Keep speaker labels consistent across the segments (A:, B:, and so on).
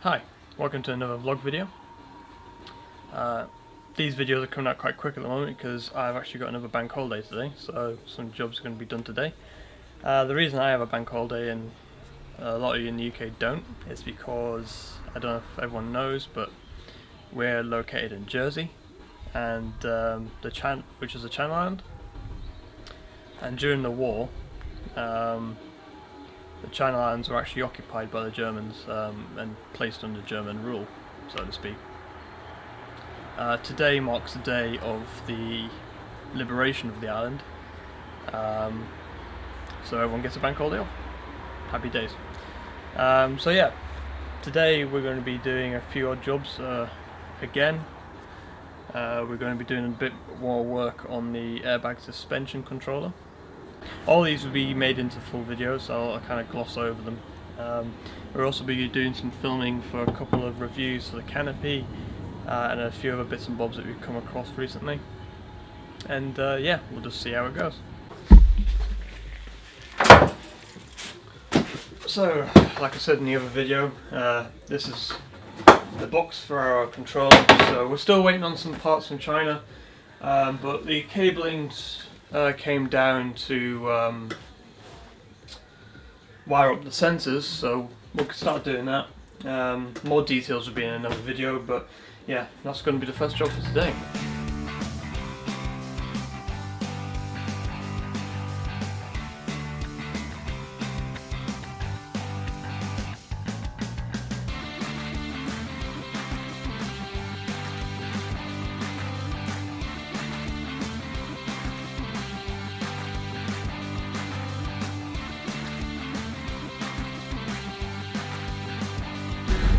A: Hi, welcome to another vlog video. These videos are coming out quite quick at the moment because I've actually got another bank holiday today, so some jobs are going to be done today. The reason I have a bank holiday and a lot of you in the UK don't is because, I don't know if everyone knows, but we're located in Jersey, and which is a Channel Island, and during the war the Channel Islands were actually occupied by the Germans and placed under German rule, so to speak. Today marks the day of the liberation of the island, so everyone gets a bank holiday off. Happy days. So yeah, today we're going to be doing a few odd jobs again. We're going to be doing a bit more work on the airbag suspension controller. All these will be made into full videos, so I'll kind of gloss over them. We'll also be doing some filming for a couple of reviews for the canopy and a few other bits and bobs that we've come across recently. And yeah, we'll just see how it goes. So, like I said in the other video, this is the box for our controller. So we're still waiting on some parts from China, but the cablings came down to wire up the sensors, so we'll start doing that. More details will be in another video, but yeah, that's going to be the first job for today.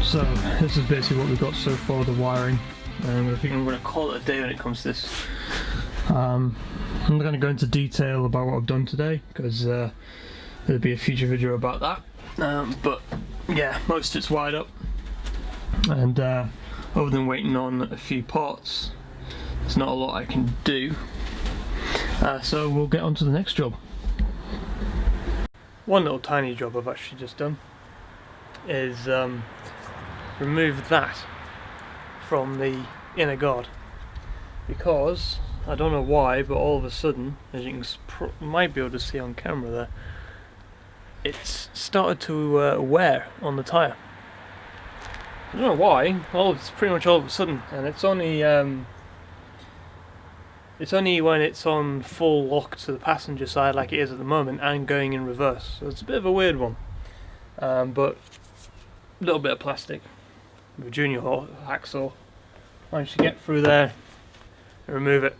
A: So this is basically what we've got so far, the wiring. I think I'm going to call it a day when it comes to this. I'm not going to go into detail about what I've done today because there'll be a future video about that. But yeah, most of it's wired up, and other than waiting on a few parts, there's not a lot I can do. So we'll get on to the next job. One little tiny job I've actually just done is remove that from the inner guard, because I don't know why, but all of a sudden, as you might be able to see on camera there, it's started to wear on the tyre. I don't know why. It's pretty much all of a sudden, and it's only when it's on full lock to the passenger side like it is at the moment and going in reverse, so it's a bit of a weird one, but a little bit of plastic with a junior hacksaw managed to get through there and remove it.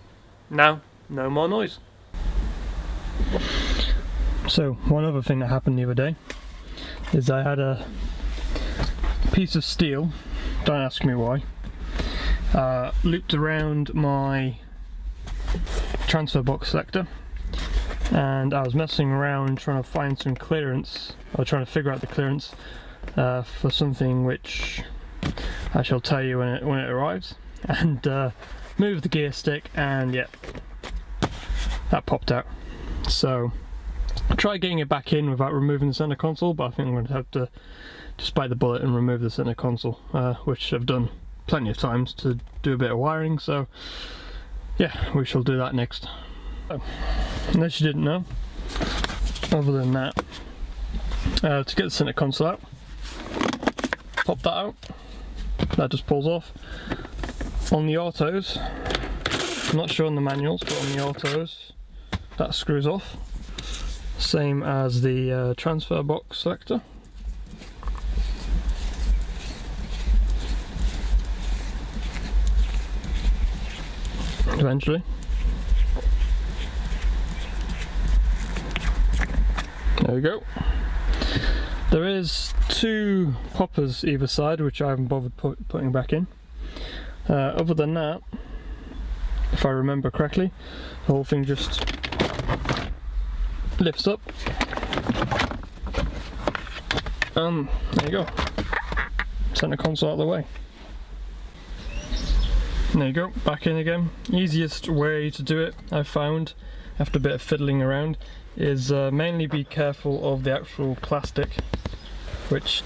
A: Now, no more noise. So one other thing that happened the other day is I had a piece of steel, don't ask me why, looped around my transfer box selector, and I was messing around trying to find some clearance, or trying to figure out the clearance for something which I shall tell you when it arrives, and move the gear stick, and yep, that popped out. So I tried getting it back in without removing the center console, but I think I'm going to have to just bite the bullet and remove the center console, which I've done plenty of times to do a bit of wiring, so yeah, we shall do that next. So, unless you didn't know, other than that, to get the center console out, pop that out, that just pulls off. On the autos, I'm not sure on the manuals, but on the autos that screws off, same as the transfer box selector. Eventually. There we go. There is two poppers either side, which I haven't bothered putting back in. Other than that, if I remember correctly, the whole thing just lifts up. There you go. Center console out of the way. There you go, back in again. Easiest way to do it, I've found, after a bit of fiddling around, is mainly be careful of the actual plastic which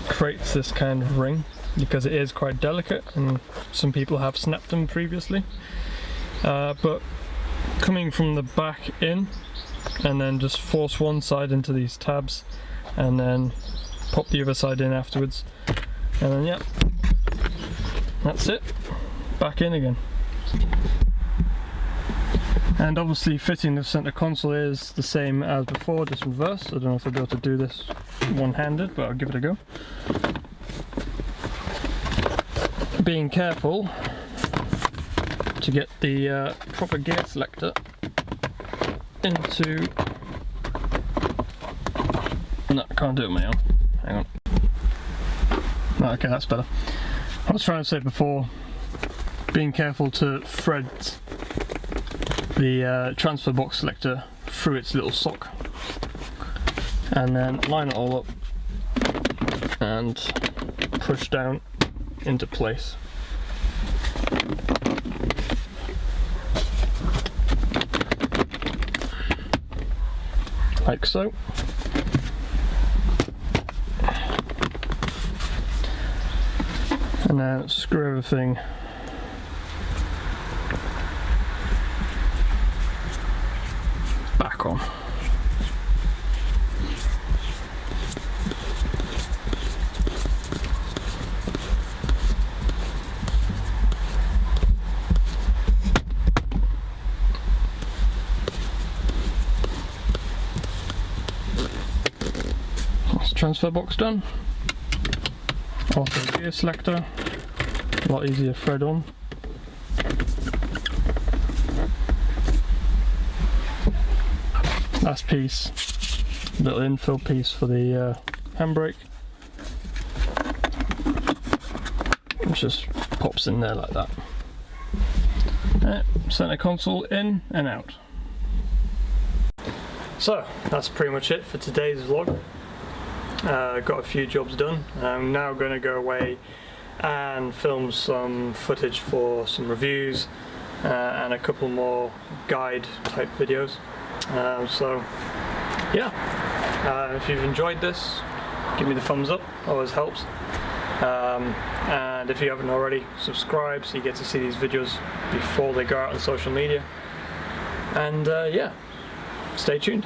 A: creates this kind of ring, because it is quite delicate and some people have snapped them previously. But coming from the back in, and then just force one side into these tabs and then pop the other side in afterwards, and then yeah, that's it, back in again. And obviously fitting the center console is the same as before, just reverse. I don't know if I'll be able to do this one-handed, but I'll give it a go. Being careful to get the proper gear selector into... No, I can't do it on my own. Hang on. No, okay, that's better. I was trying to say before, being careful to thread the transfer box selector through its little sock, and then line it all up and push down into place. Like so. And then screw everything back on. That's the transfer box done. Also gear selector, a lot easier to thread on. Last piece, little infill piece for the handbrake, which just pops in there like that. Center console in and out. So that's pretty much it for today's vlog. Got a few jobs done. I'm now going to go away and film some footage for some reviews and a couple more guide type videos. So yeah, if you've enjoyed this, give me the thumbs up, always helps. And if you haven't already, subscribe so you get to see these videos before they go out on social media. And yeah, stay tuned.